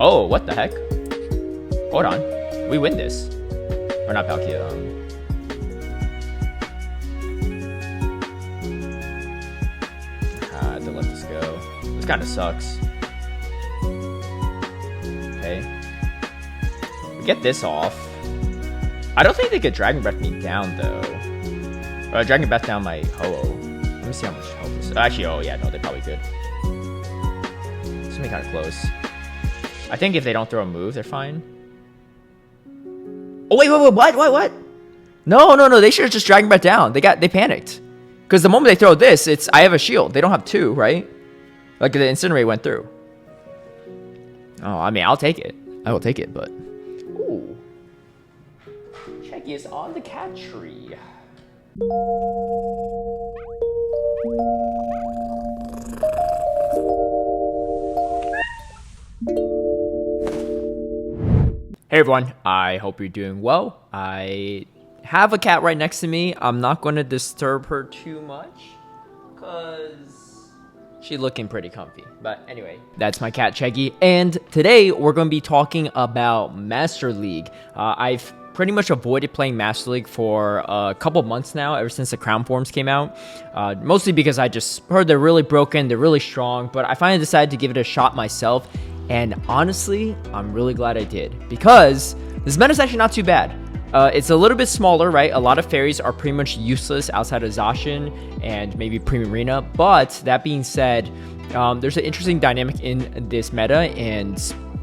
Oh, what the heck? Hold on. We win this. Or not Palkia. They let this go. This kind of sucks. Okay. We get this off. I don't think they could Dragon Breath me down, though. Dragon Breath down my Ho-Oh. Let me see how much health this is. Actually, oh, yeah, no, they probably could. It's gonna be kind of close. I think if they don't throw a move, they're fine. Oh, wait, what? No, they should have just Dragon Breath down. They panicked. Because the moment they throw this, it's, I have a shield. They don't have two, right? Like, the Incinerate went through. Oh, I mean, I'll take it. I will take it, but... Ooh. Checky is on the cat tree. Hey everyone, I hope you're doing well. I have a cat right next to me. I'm not going to disturb her too much because she's looking pretty comfy. But anyway, that's my cat Cheggy. And today we're going to be talking about Master League. I've pretty much avoided playing Master League for a couple months now, ever since the Crown Forms came out. Mostly because I just heard they're really broken, they're really strong, but I finally decided to give it a shot myself. And honestly, I'm really glad I did, because this meta is actually not too bad. It's a little bit smaller, right? A lot of fairies are pretty much useless outside of Zacian and maybe Primarina. But that being said, there's an interesting dynamic in this meta, and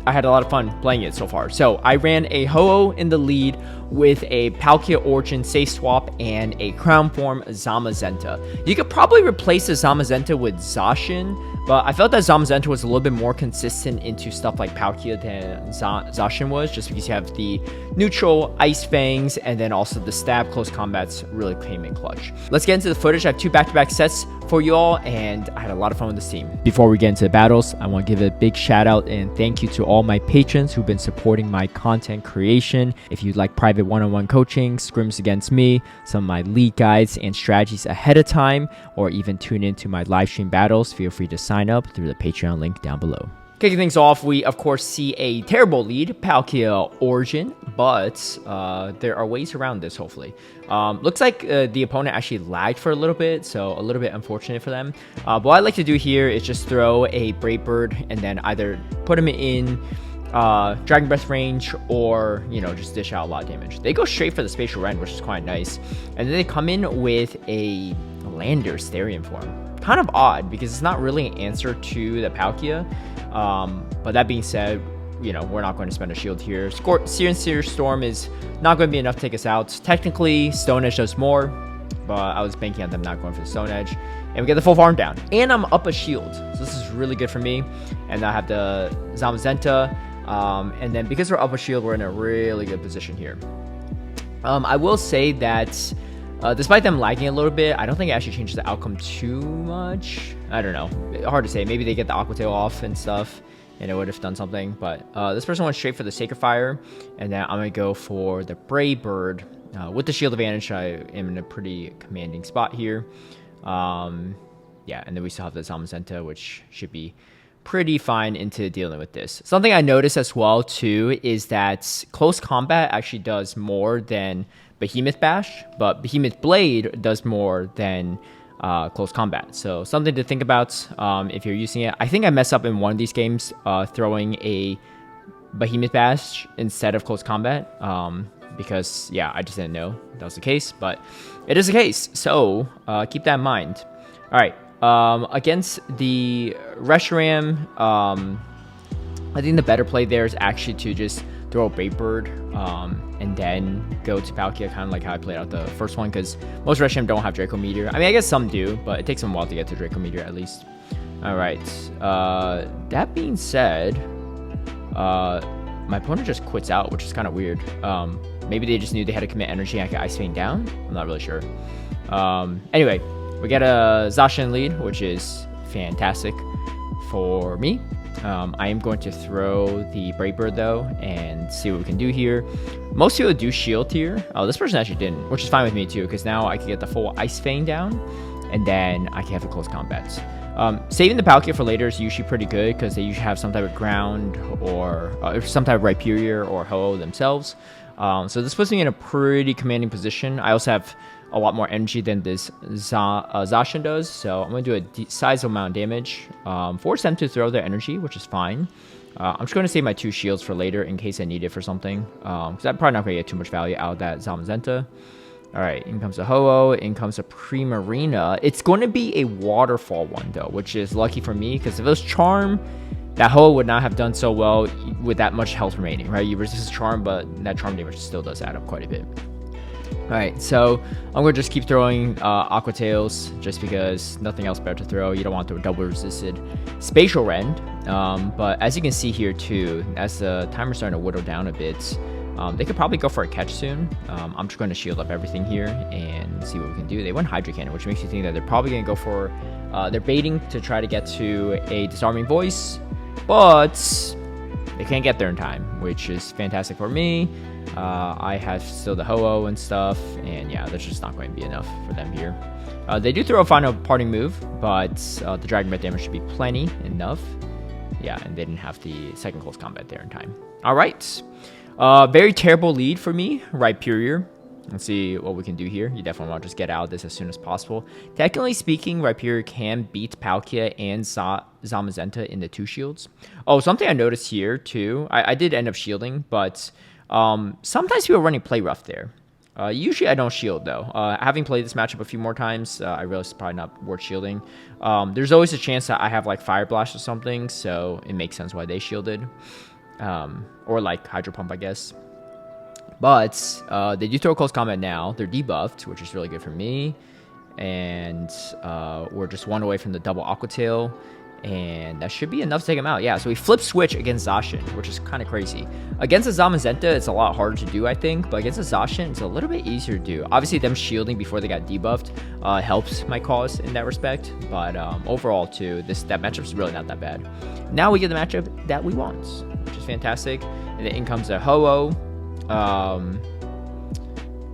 I had a lot of fun playing it so far. So I ran a Ho-Oh in the lead with a Palkia Origin safe swap and a Crown Form Zamazenta. You could probably replace the Zamazenta with Zacian, but I felt that Zamazenta was a little bit more consistent into stuff like Palkia than Zacian was, just because you have the neutral Ice Fangs, and then also the stab close combats really came in clutch. Let's get into the footage. I have two back-to-back sets for you all, and I had a lot of fun with this team. Before we get into the battles, I want to give a big shout out and thank you to all my patrons who've been supporting my content creation. If you'd like private one-on-one coaching, scrims against me, some of my league guides and strategies ahead of time, or even tune into my live stream battles, feel free to sign up through the Patreon link down below. Kicking things off, we of course see a terrible lead, Palkia Origin, but there are ways around this, hopefully. Looks like the opponent actually lagged for a little bit, so a little bit unfortunate for them. What I like to do here is just throw a Brave Bird and then either put him in Dragon Breath range, or, you know, just dish out a lot of damage. They go straight for the Spatial Rend, which is quite nice. And then they come in with a Lander Starion form. Kind of odd, because it's not really an answer to the Palkia. But that being said, you know, we're not going to spend a shield here. Searing Storm is not going to be enough to take us out. Technically, Stone Edge does more, but I was banking on them not going for the Stone Edge. And we get the full farm down. And I'm up a shield, so this is really good for me. And I have the Zamazenta. And then because we're up a shield, we're in a really good position here. I will say that despite them lagging a little bit, I don't think it actually changes the outcome too much. I don't know. Hard to say. Maybe they get the Aqua Tail off and stuff, and it would have done something. But this person went straight for the Sacred Fire, and then I'm going to go for the Brave Bird. With the shield advantage, I am in a pretty commanding spot here. Yeah, and then we still have the Zamazenta, which should be pretty fine into dealing with this. Something I noticed as well too is that close combat actually does more than Behemoth Bash, but Behemoth Blade does more than close combat. So something to think about if you're using it. I think I messed up in one of these games throwing a Behemoth Bash instead of close combat because, yeah, I just didn't know that was the case, but it is the case. So keep that in mind. All right. Against the Reshiram, I think the better play there is actually to just throw a Brave Bird and then go to Palkia, kind of like how I played out the first one, because most Reshiram don't have Draco Meteor. I mean, I guess some do, but it takes them a while to get to Draco Meteor at least. All right. That being said, my opponent just quits out, which is kind of weird. Maybe they just knew they had to commit energy and I could Ice Vein down. I'm not really sure. Anyway. We get a Zacian lead, which is fantastic for me. I am going to throw the Brave Bird, though, and see what we can do here. Most people do shield here. Oh, this person actually didn't, which is fine with me, too, because now I can get the full Ice Fang down, and then I can have the close combats. Saving the Palkia for later is usually pretty good because they usually have some type of ground or some type of Rhyperior or Ho-Oh themselves. So this puts me in a pretty commanding position. I also have a lot more energy than this Zacian does, so I'm going to do a sizable amount of damage. Force them to throw their energy, which is fine. I'm just going to save my 2 shields for later in case I need it for something, because I'm probably not going to get too much value out of that Zamazenta. Alright, in comes a Ho-Oh, in comes a Primarina. It's going to be a waterfall one, though, which is lucky for me, because if it was Charm, that Ho-Oh would not have done so well with that much health remaining, right? You resist Charm, but that Charm damage still does add up quite a bit. Alright, so I'm going to just keep throwing Aqua Tails, just because nothing else better to throw. You don't want to throw double resisted Spatial Rend, but as you can see here too, as the timer's starting to whittle down a bit, they could probably go for a catch soon. I'm just going to shield up everything here and see what we can do. They went Hydro Cannon, which makes you think that they're probably going to go for... they're baiting to try to get to a Disarming Voice, but they can't get there in time, which is fantastic for me. I have still the Ho-Oh and stuff, and yeah, that's just not going to be enough for them here. They do throw a final parting move, but the Dragon Breath damage should be plenty enough. Yeah, and they didn't have the second close combat there in time. All right. Very terrible lead for me, Rhyperior. Let's see what we can do here. You definitely want to just get out of this as soon as possible. Technically speaking, Rhyperior can beat Palkia and Zamazenta in the 2 shields. Oh, something I noticed here too. I did end up shielding, but sometimes people are running Play Rough there. Usually I don't shield though. Having played this matchup a few more times, I realized it's probably not worth shielding. There's always a chance that I have like Fire Blast or something, so it makes sense why they shielded. Or like Hydro Pump, I guess. But they do throw close combat now. They're debuffed, which is really good for me. And we're just 1 away from the double Aqua Tail. And that should be enough to take him out. Yeah, so we flip switch against Zacian, which is kind of crazy. Against a Zamazenta, it's a lot harder to do, I think. But against a Zacian, it's a little bit easier to do. Obviously, them shielding before they got debuffed helps my cause in that respect. But overall, too, that matchup is really not that bad. Now we get the matchup that we want, which is fantastic. And then in comes a Ho-Oh.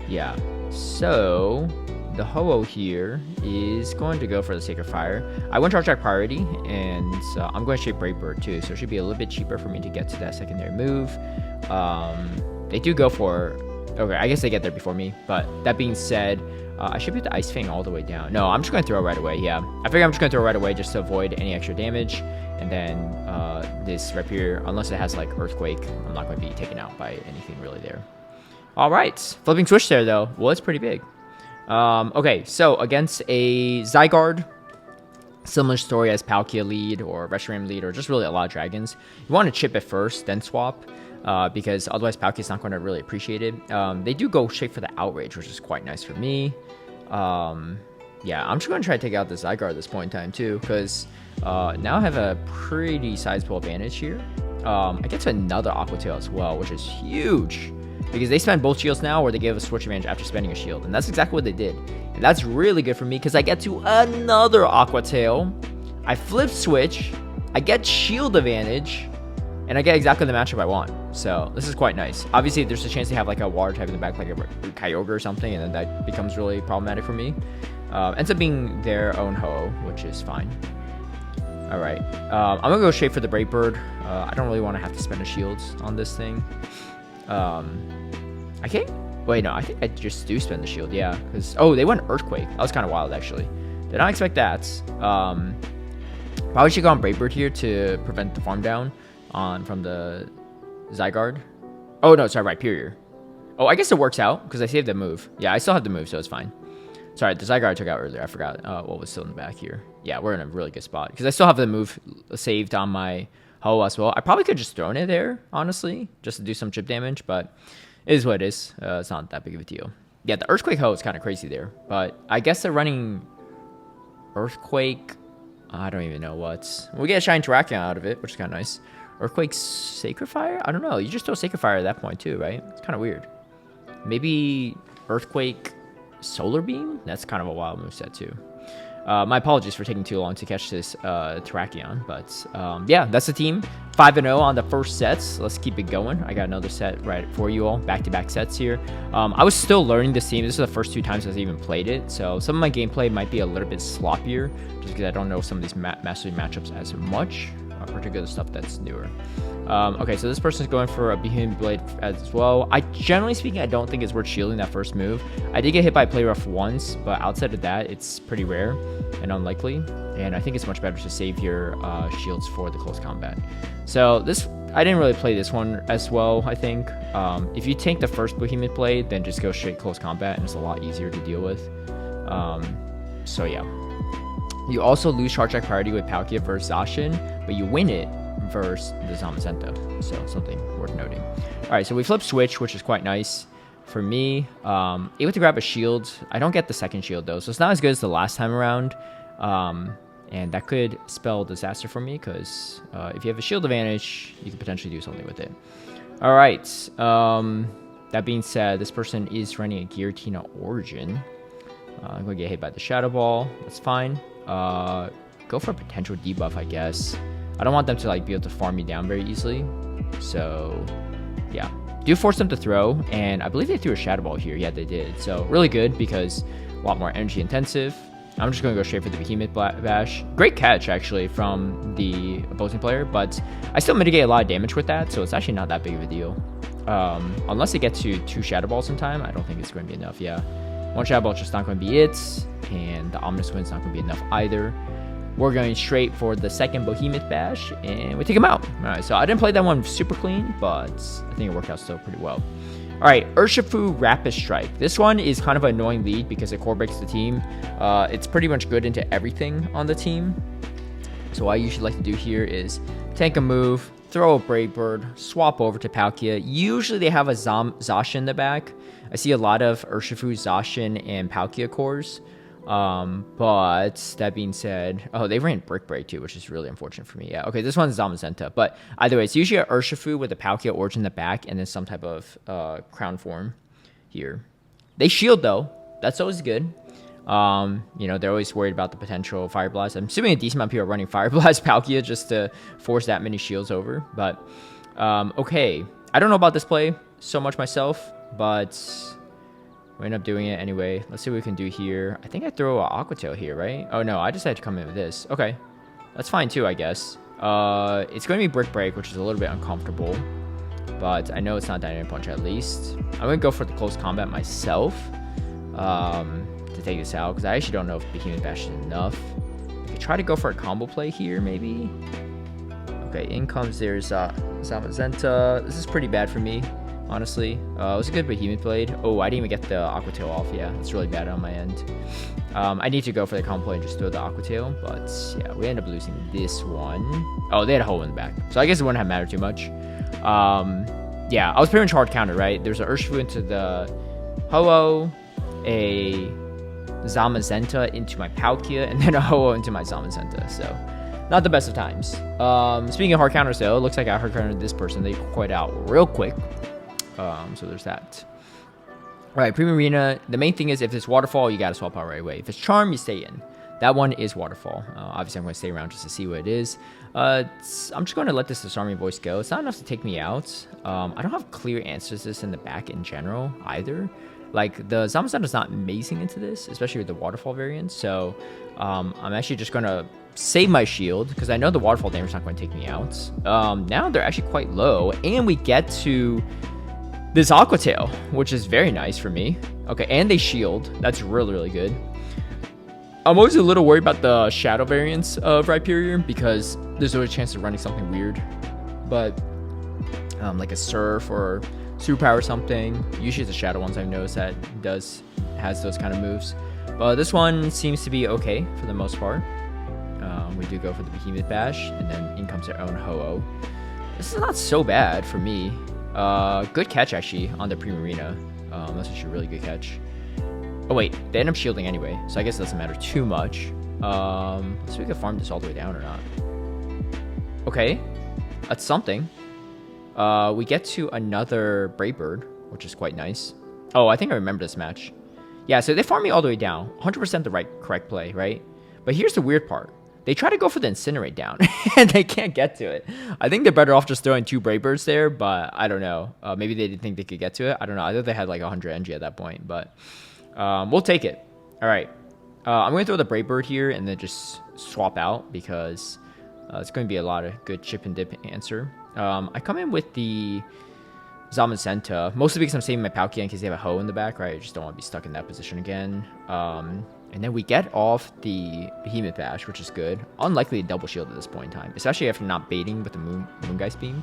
Yeah, so the Ho-Oh here is going to go for the Sacred Fire. I went Charge Attack priority, and I'm going to shape Brave Bird too, so it should be a little bit cheaper for me to get to that secondary move. They do go for... Okay, I guess they get there before me, but that being said, I should put the Ice Fang all the way down. No, I'm just going to throw right away, yeah. I figure I'm just going to throw right away just to avoid any extra damage, and then this Rhyperior, unless it has like Earthquake, I'm not going to be taken out by anything really there. Alright, flipping switch there though. Well, it's pretty big. Okay, so against a Zygarde, similar story as Palkia lead or Reshiram lead or just really a lot of dragons. You want to chip it first, then swap, because otherwise Palkia's not going to really appreciate it. They do go straight for the Outrage, which is quite nice for me. Yeah, I'm just going to try to take out the Zygarde at this point in time too, because now I have a pretty sizable advantage here. I get to another Aqua Tail as well, which is huge. Because they spend both shields now, or they give a switch advantage after spending a shield. And that's exactly what they did. And that's really good for me, because I get to another Aqua Tail. I flip switch. I get shield advantage. And I get exactly the matchup I want. So, this is quite nice. Obviously, there's a chance they have like a water type in the back, like a Kyogre or something. And then that becomes really problematic for me. Ends up being their own Ho-Oh, which is fine. Alright. I'm going to go straight for the Brave Bird. I don't really want to have to spend a shield on this thing. I can't... Wait, no, I think I just do spend the shield, yeah. Because... Oh, they went Earthquake. That was kind of wild, actually. Did not expect that. Probably should go on Brave Bird here to prevent the farm down from the Zygarde. Oh, no, sorry, Rhyperior. Oh, I guess it works out, because I saved the move. Yeah, I still have the move, so it's fine. Sorry, the Zygarde I took out earlier. I forgot what was still in the back here. Yeah, we're in a really good spot. Because I still have the move saved on my Ho-Oh as well. I probably could just thrown it there, honestly, just to do some chip damage, but it is what it is. It's not that big of a deal. Yeah, the Earthquake Ho is kind of crazy there, but I guess they're running Earthquake. I don't even know what. We get a Shiny Terrakion out of it, which is kind of nice. Earthquake Sacred Fire? I don't know. You just throw Sacred Fire at that point too, right? It's kind of weird. Maybe Earthquake Solar Beam? That's kind of a wild moveset too. My apologies for taking too long to catch this Terrakion, but yeah, that's the team. 5-0 on the first sets. Let's keep it going. I got another set right for you all. Back-to-back sets here. I was still learning this team. This is the first 2 times I've even played it, so some of my gameplay might be a little bit sloppier, just because I don't know some of these mastery matchups as much, particular stuff that's newer. Okay, so this person's going for a Behemoth Blade as well. Generally speaking, I don't think it's worth shielding that first move. I did get hit by Play Rough once, but outside of that, it's pretty rare and unlikely. And I think it's much better to save your shields for the close combat. So this, I didn't really play this one as well, I think. If you take the first Behemoth Blade, then just go straight close combat, and it's a lot easier to deal with. So yeah. You also lose Charge Attack priority with Palkia versus Zacian, but you win it versus the Zamazenta, so something worth noting. All right, so we flip switch, which is quite nice for me. Able to grab a shield. I don't get the second shield though, so it's not as good as the last time around, and that could spell disaster for me, because if you have a shield advantage, you could potentially do something with it. All right, that being said, this person is running a Giratina Origin. I'm gonna get hit by the Shadow Ball. That's fine. Go for a potential debuff, I guess. I don't want them to like be able to farm me down very easily, so yeah, do force them to throw, and I believe they threw a Shadow Ball here. Yeah, they did. So really good, because a lot more energy intensive. I'm just going to go straight for the Behemoth Bash. Great catch actually from the opposing player, but I still mitigate a lot of damage with that, so it's actually not that big of a deal. Unless they get to 2 Shadow Balls in time, I don't think it's going to be enough. Yeah, 1 Shadow Ball is just not going to be it, and the Ominous Wind's not going to be enough either. We're going straight for the second Behemoth Bash, and we take him out. All right, so I didn't play that one super clean, but I think it worked out still pretty well. All right, Urshifu Rapid Strike. This one is kind of an annoying lead because it core breaks the team. It's pretty much good into everything on the team. So what I usually like to do here is tank a move, throw a Brave Bird, swap over to Palkia. Usually they have a Zacian in the back. I see a lot of Urshifu, Zacian, and Palkia cores. But that being said, oh, they ran Brick Break too, which is really unfortunate for me. Yeah, okay, this one's Zamazenta, but either way, it's usually a Urshifu with a Palkia Origin in the back, and then some type of crown form here. They shield though, that's always good. You know, they're always worried about the potential Fire Blast. I'm assuming a decent amount of people are running Fire Blast Palkia just to force that many shields over, but okay, I don't know about this play so much myself, but we end up doing it anyway. Let's see what we can do here. I think I throw an Aqua Tail here, right? Oh no, I decided to come in with this. Okay, that's fine too, I guess. It's going to be Brick Break, which is a little bit uncomfortable, but I know it's not Dynamic Punch at least. I'm going to go for the close combat myself to take this out, because I actually don't know if Behemoth Bash is enough. I could try to go for a combo play here, maybe. Okay, in comes there's Zamazenta. This is pretty bad for me, honestly. It was a good Behemoth Blade. Oh, I didn't even get the Aqua Tail off. Yeah, that's really bad on my end. I need to go for the combo play and just throw the Aqua Tail, but yeah, we end up losing this one. Oh, they had a hole in the back, so I guess it wouldn't have mattered too much. Yeah, I was pretty much hard counter, right? There's an Urshifu into the Ho-Oh, a Zamazenta into my Palkia, and then a Ho-Oh into my Zamazenta, so not the best of times. Speaking of hard counters though, it looks like I hard countered this person. They quit out real quick. So there's that. Alright, Primarina, the main thing is if it's Waterfall, you gotta swap out right away. If it's Charm, you stay in. That one is Waterfall. Obviously, I'm going to stay around just to see what it is. I'm just going to let this Disarming Voice go. It's not enough to take me out. I don't have clear answers to this in the back in general either. Like, the Zamazenta is not amazing into this, especially with the Waterfall variant. So, I'm actually just going to save my shield, because I know the Waterfall damage is not going to take me out. Now they're actually quite low, and we get to this Aqua Tail, which is very nice for me. Okay, and they shield. That's really, really good. I'm always a little worried about the Shadow variants of Rhyperior, because there's always a chance of running something weird. But, like a Surf or Superpower or something. Usually it's the Shadow ones I've noticed that has those kind of moves. But this one seems to be okay for the most part. We do go for the Behemoth Bash, and then in comes our own Ho-Oh. This is not so bad for me. Good catch, actually, on the Primarina. That's actually a really good catch. Oh, wait. They end up shielding anyway, so I guess it doesn't matter too much. Let's see if we can farm this all the way down or not. Okay. That's something. We get to another Brave Bird, which is quite nice. Oh, I think I remember this match. Yeah, so they farm me all the way down. 100% the correct play, right? But here's the weird part. They try to go for the Incinerate down, and they can't get to it. I think they're better off just throwing 2 Brave Birds there, but I don't know. Maybe they didn't think they could get to it. I don't know. I thought they had like 100 NG at that point, but we'll take it. All right. I'm going to throw the Brave Bird here and then just swap out because it's going to be a lot of good chip and dip answer. I come in with the Zamazenta, mostly because I'm saving my Palkia in case they have a Ho in the back, right? I just don't want to be stuck in that position again. And then we get off the Behemoth Bash, which is good. Unlikely to double shield at this point in time, especially after not baiting with the Moongeist Beam.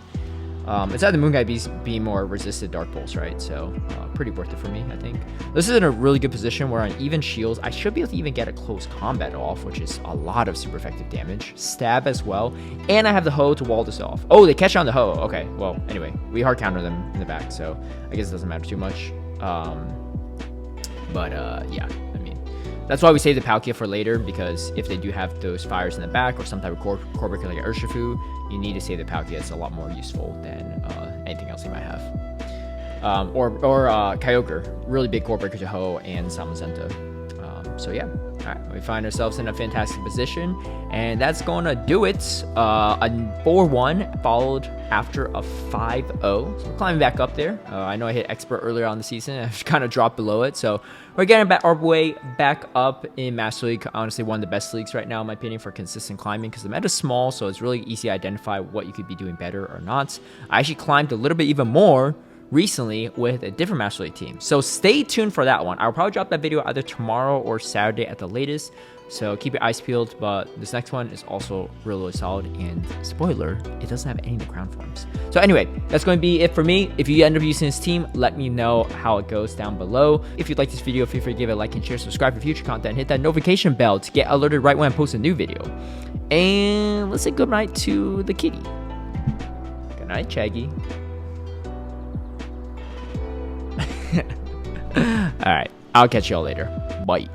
It's had the Moongeist Beam or resisted Dark Pulse, right? So pretty worth it for me, I think. This is in a really good position where on even shields, I should be able to even get a close combat off, which is a lot of super effective damage. Stab as well. And I have the Ho to wall this off. Oh, they catch on the Ho. Okay, well, anyway, we hard counter them in the back, so I guess it doesn't matter too much. Yeah, I mean, that's why we save the Palkia for later, because if they do have those fires in the back or some type of core breaker like Urshifu, you need to save the Palkia. It's a lot more useful than anything else you might have. Or Kyogre, really big core breaker to Ho and Zamazenta. So yeah, all right, we find ourselves in a fantastic position, and that's going to do it. A 4-1 followed after a 5-0. So we're climbing back up there. I know I hit expert earlier on the season. I've kind of dropped below it, so we're getting our way back up in Master League. Honestly, one of the best leagues right now, in my opinion, for consistent climbing, because the meta's small, so it's really easy to identify what you could be doing better or not. I actually climbed a little bit even more recently with a different Master League team, so stay tuned for that one. I'll probably drop that video either tomorrow or Saturday at the latest, so keep your eyes peeled. But this next one is also really, really solid, and spoiler, it doesn't have any of the crown forms. So anyway, that's going to be it for me. If you end up using this team, let me know how it goes down below. If you like this video, feel free to give it a like and share, subscribe for future content, hit that notification bell to get alerted right when I post a new video. And let's say good night to the kitty. Good night, Chaggy. All right, I'll catch y'all later. Bye.